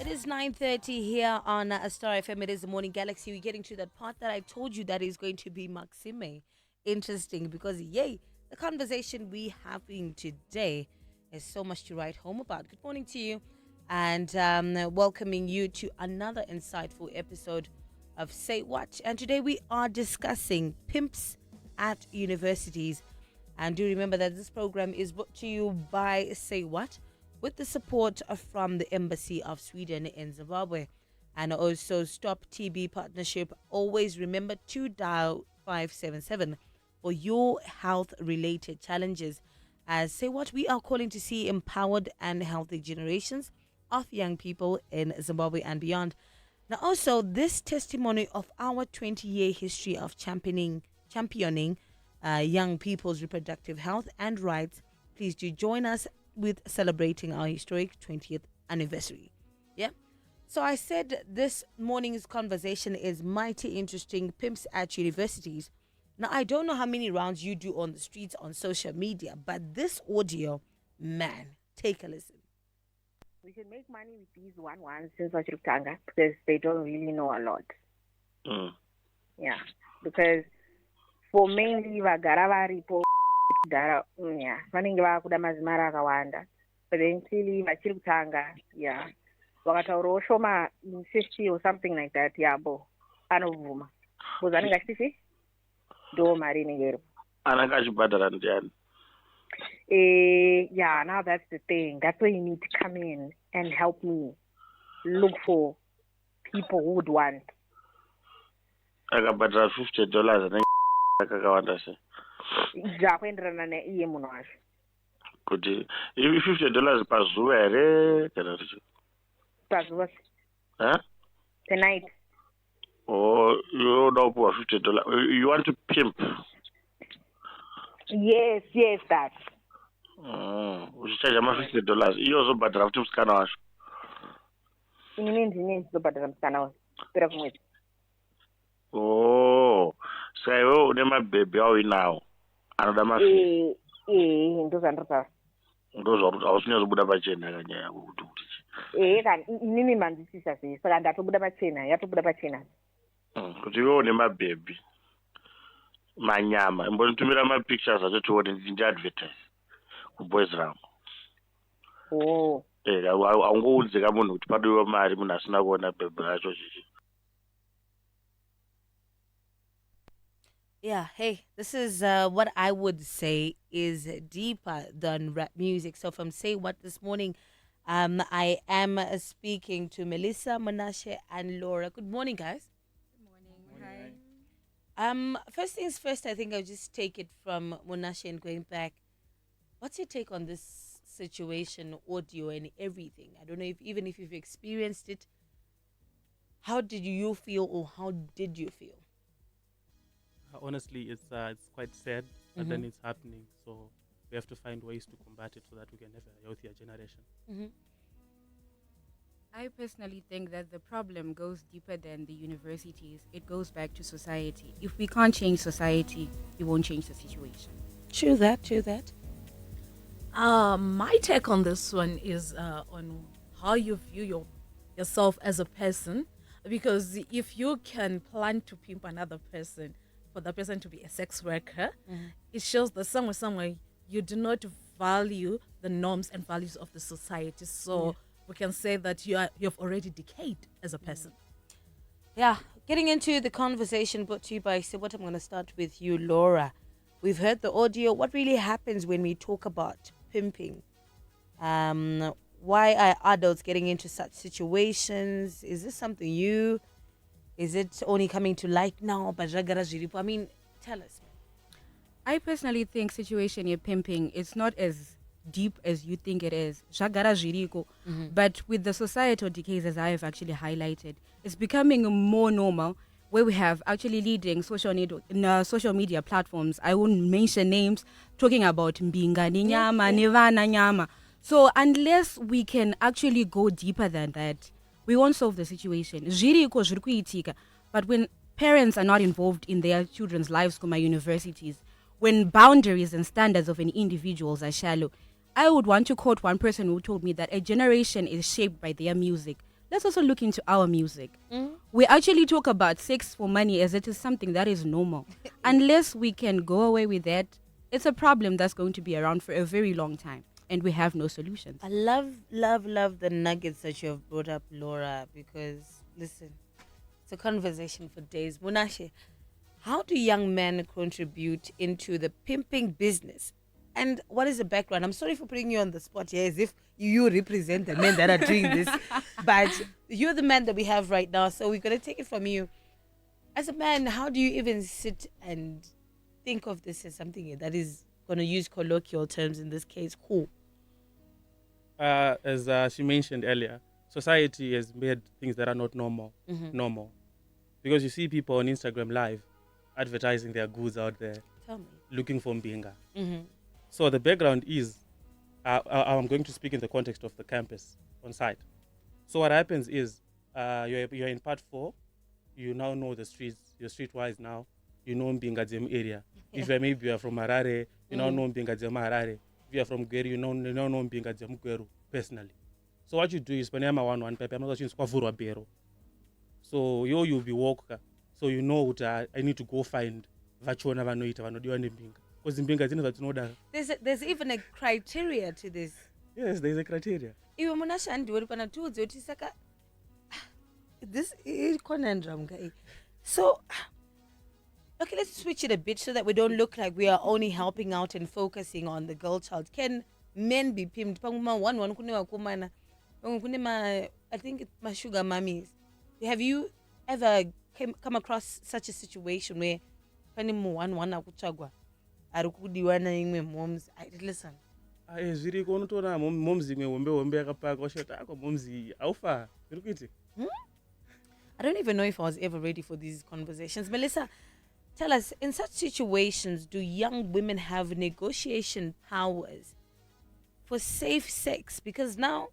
It is 9:30 here on Star FM. It is the Morning Galaxy. We're getting to that part that I told you that is going to be Maxime. Interesting because, yay, the conversation we having today is so much to write home about. Good morning to you and welcoming you to another insightful episode of Say What. And today we are discussing pimps at universities. And do remember that this program is brought to you by Say What, with the support from the Embassy of Sweden in Zimbabwe and also Stop TB Partnership. Always remember to dial 577 for your health-related challenges. As Say What, we are calling to see empowered and healthy generations of young people in Zimbabwe and beyond. Now, also, this testimony of our 20-year history of championing young people's reproductive health and rights. Please do join us with celebrating our historic 20th anniversary. Yeah. So I said this morning's conversation is mighty interesting. Pimps at universities. Now, I don't know how many rounds you do on the streets on social media, but this audio, man, take a listen. We should make money with these one since Wachirutanga because they don't really know a lot. Yeah. Because for mainly vagara varipo yeah, vanenge vakuda mazimara akawanda, but then clearly vachirutanga, yeah, vakataurawo shoma in 50 or something like that, yabo anovhuma because anenge achitifi ndo mari inenge iripo anenge achibhadhara ndiani. Yeah, now that's the thing. That's where you need to come in and help me look for people who would want. Akabhadhara $50 anenge akakawanda se zvakuenderana neiye munhu wacho kuti $50 pazuva here kana kuti pazuva tonight. Oh, you don't put $50. You want to pimp? Yes, that. Uchichaja $50 iyo uzobhadhara kuti musikana wacho. Inini ndine ndizobhadhara musikana wacho kupera kumwedzi. Oh, saka iwewe une mabhebhi auinawo anoda mafi. Ndozvandinotaura. Ndozvakuti hausinyazobuda pachena kanyaya yako kuti kani inini manzwisisa sei saka ndatobuda pachena yatobuda pachena. Kuti iwewe une mabhebhi manyama imbonitumira mapictures acho tione ndiadvertise kuboys ram. Haungoudze munhu kuti padiwa mari munhu asina kuona bhebhi racho chichi. Yeah, hey, this is what I would say is deeper than rap music. So from Say What this morning, I am speaking to Melissa, Menashe, and Laura. Good morning, guys. Good morning. Hi. First things first, I think I'll just take it from Menashe and going back. What's your take on this situation, audio and everything? I don't know even if you've experienced it. How did you feel or how did you feel? Honestly, it's quite sad, but then it's happening. So we have to find ways to combat it so that we can have a healthier generation. I personally think that the problem goes deeper than the universities. It goes back to society. If we can't change society, we won't change the situation. True that. My take on this one is on how you view yourself as a person. Because if you can plan to pimp another person, for the person to be a sex worker, it shows that somewhere you do not value the norms and values of the society. So we can say that you've already decayed as a person. Yeah, getting into the conversation brought to you by Say What. I'm going to start with you, Laura. We've heard the audio. What really happens when we talk about pimping? Why are adults getting into such situations? Is this something you... Is it only coming to light now? I mean, tell us. I personally think situation you're pimping is not as deep as you think it is. But with the societal decays, as I have actually highlighted, it's becoming more normal where we have actually leading social media platforms. I won't mention names, talking about mbinga ni nyama, nivana nyama. So unless we can actually go deeper than that, we won't solve the situation. But when parents are not involved in their children's lives, kuma universities, when boundaries and standards of an individual are shallow, I would want to quote one person who told me that a generation is shaped by their music, let's also look into our music. We actually talk about sex for money as it is something that is normal. Unless we can go away with that, it's a problem that's going to be around for a very long time, and we have no solutions. I love the nuggets that you have brought up, Laura, because listen, it's a conversation for days. Munashe, how do young men contribute into the pimping business? And what is the background? I'm sorry for putting you on the spot here as if you represent the men that are doing this. But you're the man that we have right now. So we're going to take it from you. As a man, how do you even sit and think of this as something that is going to use colloquial terms, in this case, cool? As she mentioned earlier, society has made things that are not normal normal. Because you see people on Instagram live advertising their goods out there, Tell me. looking for mbinga. So the background is, I'm going to speak in the context of the campus on site. So what happens is, you're in part 4, you now know the streets, you're streetwise now, you know mbinga Jem area. If maybe you are from Harare, you now know mbinga Jem Harare. If you are from Gweru, you now know mbinga Jem Gweru personally. So what you do is, when I'm one paper, I'm not going to bero. So you'll be walker. So you know that I need to go find vachona vanoita vanodiwa nembinga. Because mbinga dzine dzatinodaro. There's even a criteria to this. Yes, there is a criteria. Iwe munashandi uri pana tiudze kuti saka this is conundrum guy. So okay, let's switch it a bit so that we don't look like we are only helping out and focusing on the girl child. Can men be pimped? Panguma one kune wakumana. Kune ma, I think it's my sugar mummies. Have you ever come across such a situation where pani one akuchagwa arikudiwa na imwe moms? Listen. Zviriko unotoona moms imwe hombe yakapaka washota ako moms aufa. Zvirikuiti? I don't even know if I was ever ready for these conversations. Melissa, tell us, in such situations, do young women have negotiation powers for safe sex? Because now,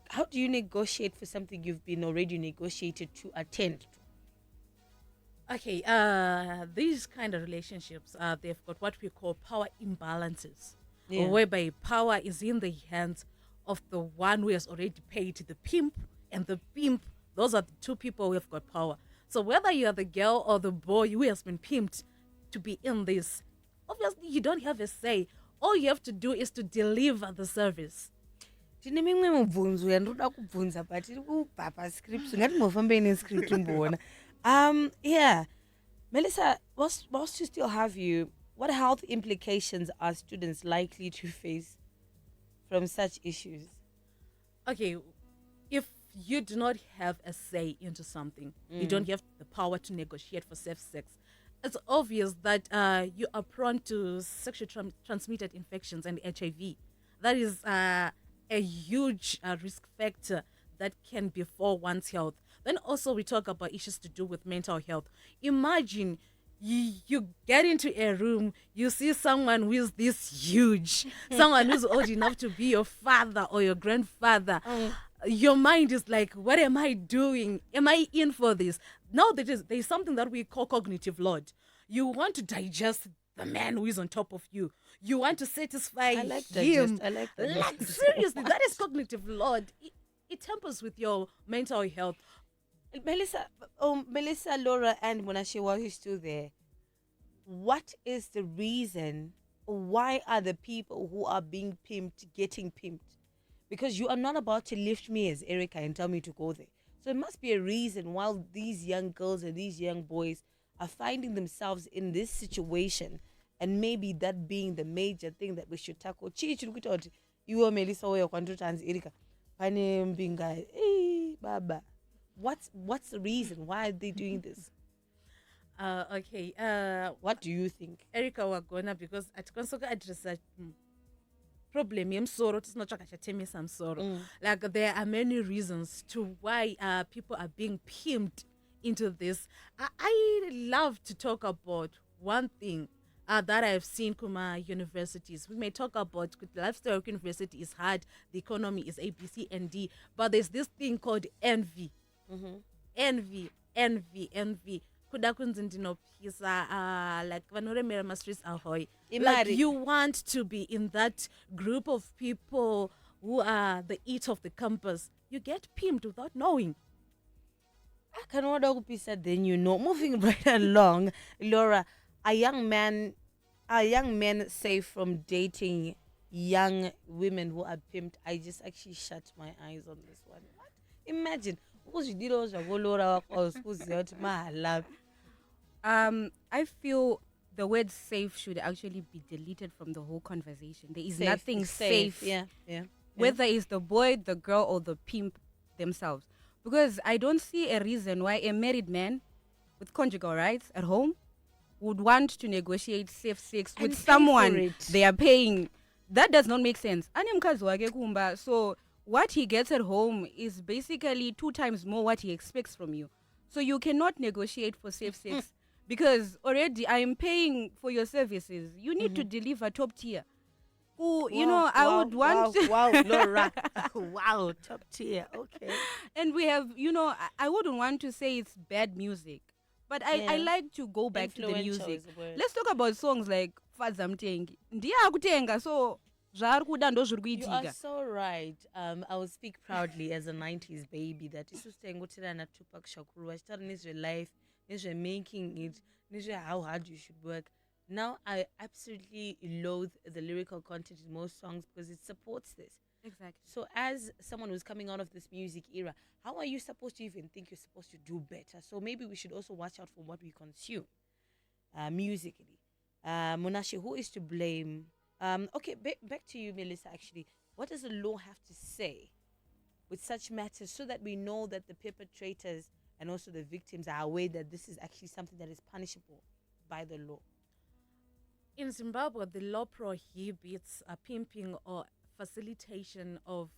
how do you negotiate for something you've been already negotiated to attend to? Okay, these kind of relationships, they've got what we call power imbalances, whereby power is in the hands of the one who has already paid the pimp, and the pimp, those are the two people who have got power. So whether you are the girl or the boy who has been pimped to be in this, obviously you don't have a say. All you have to do is to deliver the service. Tine mimwe mubvunzo yandoda kubvunza but iri kubhapa script ngatimofambe ine script mboona. Yeah, Melissa, whilst to still have you, what health implications are students likely to face from such issues? Okay, if you do not have a say into something, you don't have the power to negotiate for safe sex, it's obvious that you are prone to sexually transmitted infections and HIV. That is a huge risk factor that can befall one's health. Then also we talk about issues to do with mental health. Imagine you get into a room, you see someone who is this huge, someone who's old enough to be your father or your grandfather. Your mind is like, what am I doing? Am I in for this? Now there's something that we call cognitive load. You want to digest the man who is on top of you. You want to satisfy him. I like that. Like, seriously, that is cognitive load. It tempers with your mental health. Melissa, Laura, and Munashe, while you're still there, what is the reason? Why are the people who are being pimped getting pimped? Because you are not about to lift me as Erica and tell me to go there. So it must be a reason why these young girls and these young boys are finding themselves in this situation, and maybe that being the major thing that we should tackle. You are Melissa or Erica. Baba. What's the reason? Why are they doing this? Okay. What do you think? Erica Wagona, because at Konsoka address problem yemsoro tisinotsvaka chatemesa musoro. Like there are many reasons to why people are being pimped into this. I love to talk about one thing that I've seen kuma universities. We may talk about the lifestyle of university is hard, the economy is A, B, C, and D, but there's this thing called envy. Envy. Kuda kunzi ndinopisa, like vanoremera mastreets ahoy. Like you want to be in that group of people who are the eat of the campus. you get pimped without knowing. I can order pizza, then you know. Moving right along, Laura, a young man, are young men safe from dating young women who are pimped? I just actually shut my eyes on this one. What? Imagine. Laura I feel the word safe should actually be deleted from the whole conversation. There is Safe, nothing it's safe, Yeah. whether it's the boy, the girl, or the pimp themselves. Because I don't see a reason why a married man with conjugal rights at home would want to negotiate safe sex And with pay for someone it. they are paying. That does not make sense. Ane mkazi wake kumba. So what he gets at home is basically 2 times more what he expects from you. So you cannot negotiate for safe sex because already I am paying for your services. You need to deliver top tier. Who, you know, I would want Wow, Laura. Wow, top tier. Okay. and we have, you know, I wouldn't want to say it's bad music, but I Yeah. like to go back to the Influential music. is the word. Let's talk about songs like Fadza Mtengi. Ndiye akutenga, so zvaari kuda ndo zviri You are kuitika. so right. I will speak proudly as a 90s baby that isusu taingotirana Tupac Shakur vachitaura nezvelife, nezvemaking it, nezve how hard you should work. Now I absolutely loathe the lyrical content in most songs because it supports this. Exactly. So, as someone who's coming out of this music era, how are you supposed to even think you're supposed to do better? So, maybe we should also watch out for what we consume musically. Monashe, who is to blame? Okay, back to you, Melissa, actually. What does the law have to say with such matters so that we know that the perpetrators and also the victims are aware that this is actually something that is punishable by the law? In Zimbabwe, the law prohibits pimping or facilitation of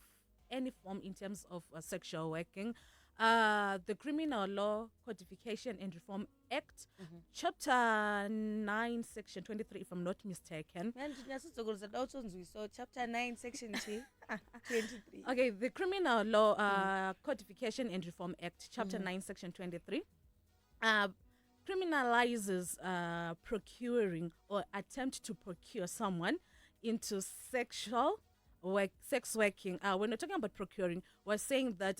any form in terms of sexual working. The Criminal Law Codification and Reform Act, Chapter 9, Section 23, if I'm not mistaken. So, chapter 9, section 23. Okay, the Criminal Law Codification and Reform Act, Chapter 9, Section 23, criminalizes procuring or attempt to procure someone into sex working. When we're talking about procuring, we're saying that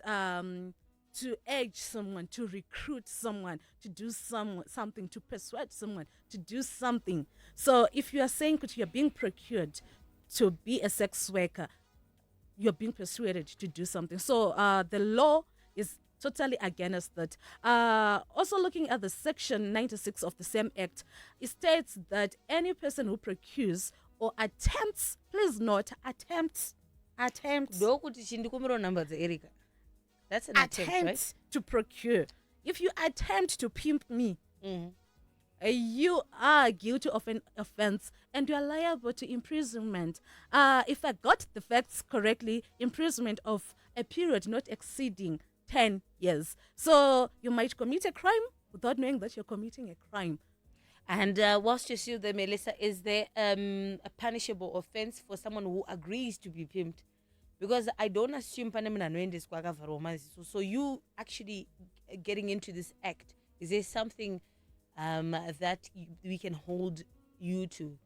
to urge someone, to recruit someone, to do something, to persuade someone to do something. So if you are saying that you're being procured to be a sex worker, you're being persuaded to do something. So the law is totally against that. Also looking at the section 96 of the same act, it states that any person who procures or attempts, please note, attempts Ndokuti chindikumbiro number Erika. That's an attempt, right? to procure. If you attempt to pimp me, you are guilty of an offense and you are liable to imprisonment. If I got the facts correctly, imprisonment of a period not exceeding 10 years. So you might commit a crime without knowing that you're committing a crime. And whilst you're still there, Melissa, is there a punishable offense for someone who agrees to be pimped? Because I don't assume so you actually getting into this act, is there something that we can hold you to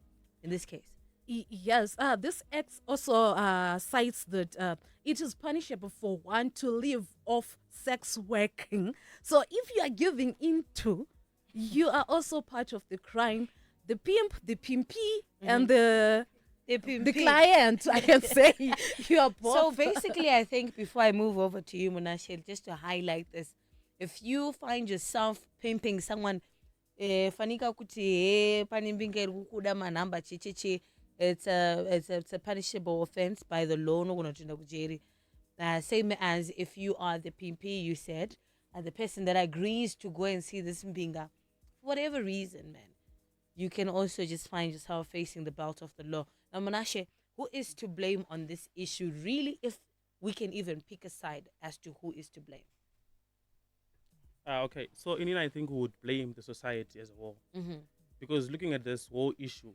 in this case? Yes, this act also cites that it is punishable for one to live off sex working. So if you are giving into, you are also part of the crime. The pimp, the pimpee, and the client, I can say, you are both. So basically, I think before I move over to you, Monashe, just to highlight this, if you find yourself pimping someone, fanika kuti panimbinge kuda manamba chichichi, it's a punishable offense by the law. No gonna kujeri. Same as if you are the pimpy, you said, the person that agrees to go and see this mbinga, for whatever reason, man, you can also just find yourself facing the belt of the law. Now, Monashe, who is to blame on this issue, really, if we can even pick a side as to who is to blame? Okay, so in it, I think we would blame the society as a whole. Because looking at this whole issue,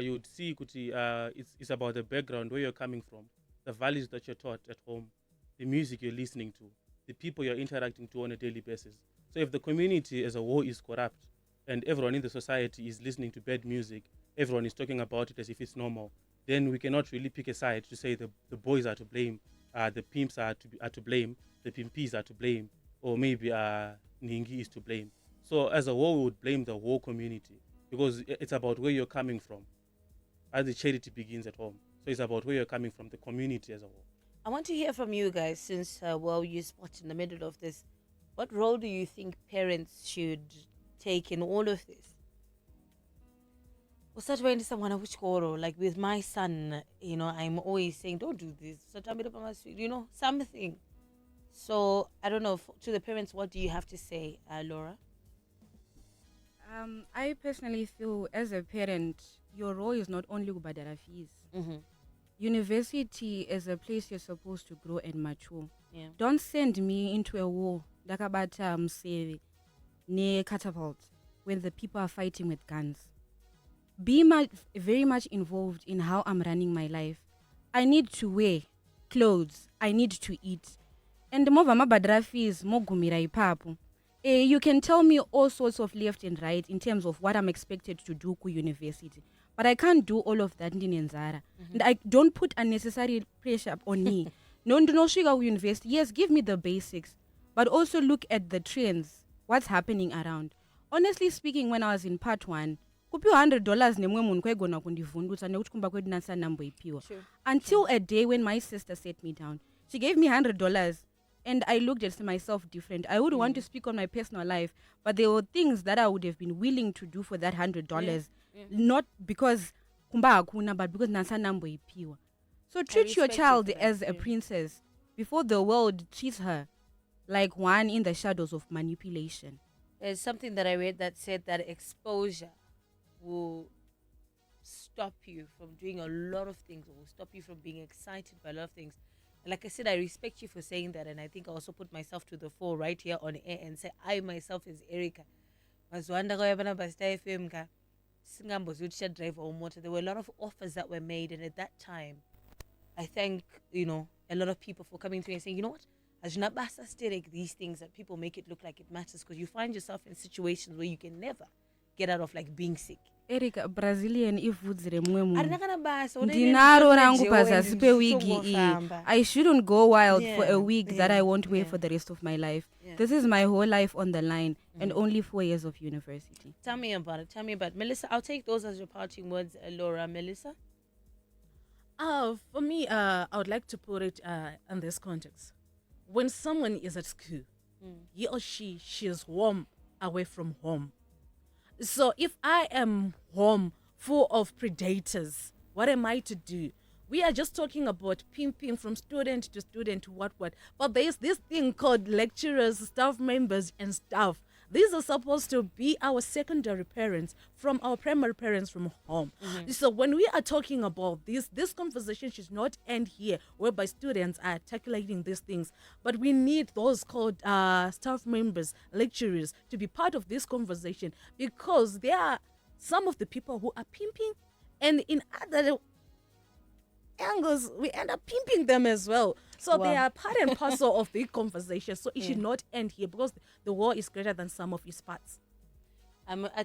you would see Kuti, it's about the background, where you're coming from, the values that you're taught at home, the music you're listening to, the people you're interacting to on a daily basis. So if the community as a whole is corrupt and everyone in the society is listening to bad music, everyone is talking about it as if it's normal, then we cannot really pick a side to say the boys are to blame the pimps are to blame, the pimpies are to blame, or maybe Ningi is to blame. So as a whole, we would blame the whole community because it's about where you're coming from. As the charity begins at home, so it's about where you're coming from, the community as a whole. I want to hear from you guys since, well, you're spot in the middle of this. What role do you think parents should take in all of this? Like with my son, I'm always saying, don't do this. Something. So, I don't know, to the parents, what do you have to say, Laura? I personally feel as a parent, your role is not only kubhadala fees. Mm-hmm. University is a place you're supposed to grow and mature. Yeah. Don't send me into a war dakabata mseve ne catapult when the people are fighting with guns. Be very much involved in how I'm running my life. I need to wear clothes. I need to eat. And mova mabadra fees mogumira ipapo. You can tell me all sorts of left and right in terms of what I'm expected to do ku university. But I can't do all of that in Nzara. And I don't put unnecessary pressure on me. No shiga university. Yes, give me the basics. But also look at the trends. What's happening around. Honestly speaking, when I was in part 1, kupiwa $100 nemwe munhu kwaigona kundivhundutsa nekuti kumba kwedu nasa namboipiwa. Until a day when my sister set me down. She gave me $100 and I looked at myself different. I would want to speak on my personal life, but there were things that I would have been willing to do for that $100. Not because kumba hakuna, but because nasa namboipiwa. So treat your child as a princess before the world treats her like one in the shadows of manipulation. There's something that I read that said that exposure will stop you from doing a lot of things, or will stop you from being excited by a lot of things. And like I said, I respect you for saying that, and I think I also put myself to the fore right here on air and say I myself is Erica. There were a lot of offers that were made, and at that time I thank a lot of people for coming through and saying, you know what, as these things that people make it look like it matters, because you find yourself in situations where you can never get out of, like being sick. Erica, Brazilian ivudzire mumwe munhu. Ndinaro rangu pazasi pewigi. I shouldn't go wild for a week that I won't wear for the rest of my life. This is my whole life on the line and only 4 years of university. Tell me about it. Melissa, I'll take those as your parting words. Laura, Melissa? For me, I would like to put it in this context. When someone is at school, he or she is warm away from home. So if I am home full of predators, what am I to do? We are just talking about pimping from student to student, what. But there's this thing called lecturers, staff members, and staff. These are supposed to be our secondary parents from our primary parents from home. So when we are talking about this conversation should not end here, whereby students are articulating these things. But we need those called staff members, lecturers, to be part of this conversation, because there are some of the people who are pimping, and in other angles, we end up pimping them as well. So they are part and parcel of the conversation. So it should not end here, because the war is greater than some of its parts.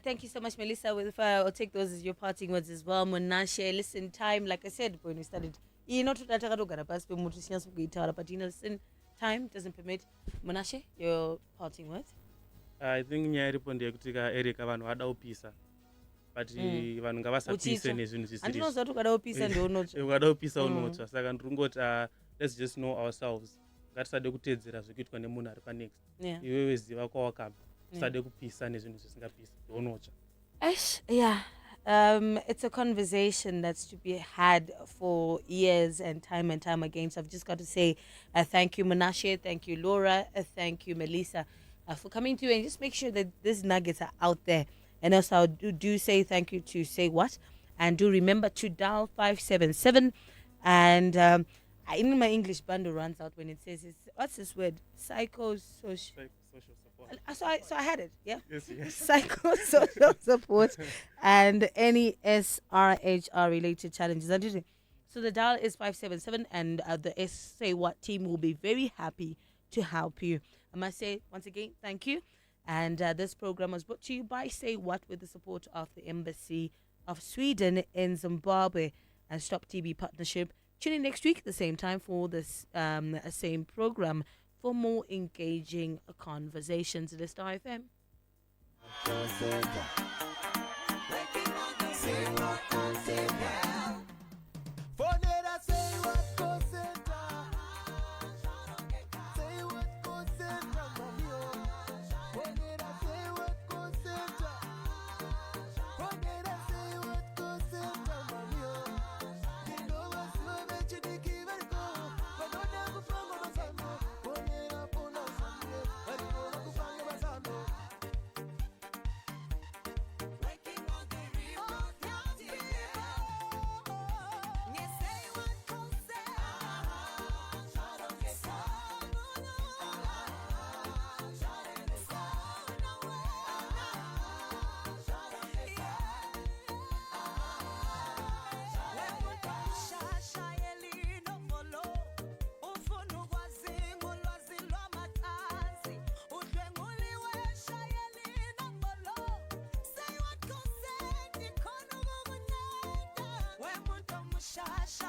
Thank you so much, Melissa. I'll take those as your parting words as well. Monashe, listen, time, like I said when we started, but listen, time doesn't permit. Monashe, your parting words? I think nyaya iripo ndeyekuti Erika vanhu vada kupisa, but vanhu ngavasapise nezvinhu zvisizvo. Ukada kupisa unotsva. Saka ndirikungoti let's just know ourselves. Ngatisade kuteedzera zvikuitwa nemunhu ari panext. Iwewe ziva kwawakabva. Tisade kupisa nezvinhu zvisingapisi. Unotsva. It's a conversation that's to be had for years and time again. So I've just got to say thank you, Menashe. Thank you, Laura. Thank you, Melissa, for coming through, and just make sure that these nuggets are out there. And also, I do say thank you to Say What, and do remember to dial 577. And in my English bundle runs out when it says what's this word? Social support. So I had it, yeah. Yes. Psychosocial support and any SRHR related challenges. So the dial is 577, and the Say What team will be very happy to help you. I must say once again, thank you. And this program was brought to you by Say What with the support of the Embassy of Sweden in Zimbabwe and Stop TB Partnership. Tune in next week, the same time for this same program for more engaging conversations. It is Star FM. Shasha.